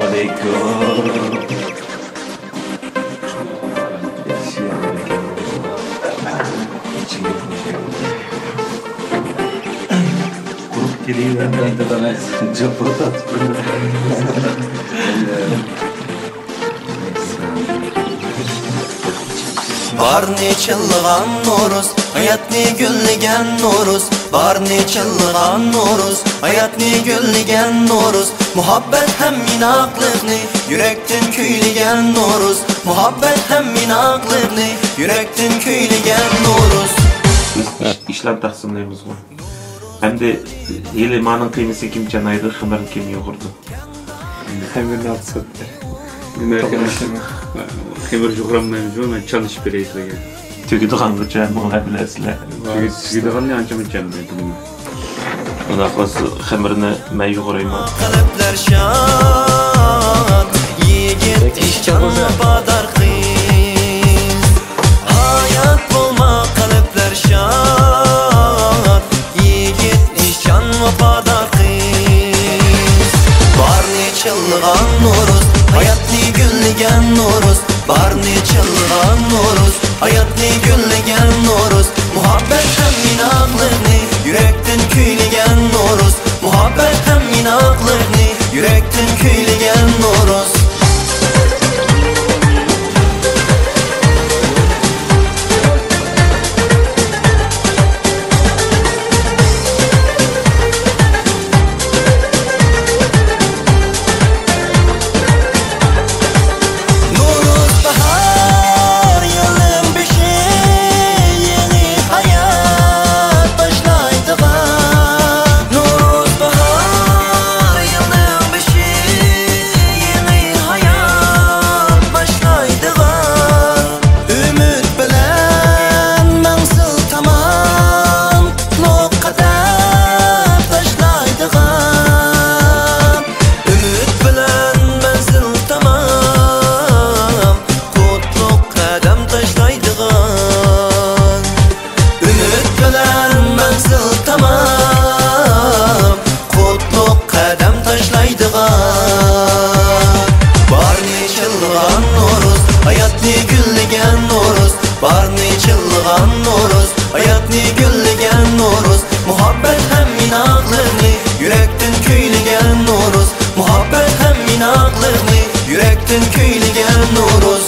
aleyküm. Kurup geliyor ben de bana cıpırdat. Barni çılg'an Noruz, hayatni gulligan Noruz. Barni çılg'an Noruz, hayatni gulligan Noruz. Muhabbet hem minaqliqni, yurakdan kuyligan Noruz. Muhabbet hem minaqliqni, yurakdan kuyligan Noruz. Biz işler taqsimlaymiz bu. Hem de elemanın kıymesi kim canaydı, xımarın kim yoğurdu. Xəmirin alçı. Xəmir juğramlayımız var, mən çalışıb birəyik. Tügüdü qanqıca, bunu biləsilər. Tügüdü qanlı ancamın canını. Ona qılası xımarını mən yoğurayım. Qalblər şad, yigit işcanı badar qiz. Hayat bulma qalblər şad, yigit işcanı badar qiz. Barni çılg'an Noruz, hayatni gulligan Noruz. Barni çılg'an Noruz, hayatni gulligan Noruz. Muhabbet hem minaqliqni, yurakdan kuyligan Noruz. Muhabbet hem minaqliqni, yurakdan kuyligan Noruz. Barni çılg'an Noruz, hayatni gulligan Noruz. Barni çılg'an Noruz, hayatni gulligan Noruz. Muhabbet hem minaqliqni, yurakdan kuyligan Noruz. Muhabbet hem minaqliqni, yurakdan kuyligan Noruz.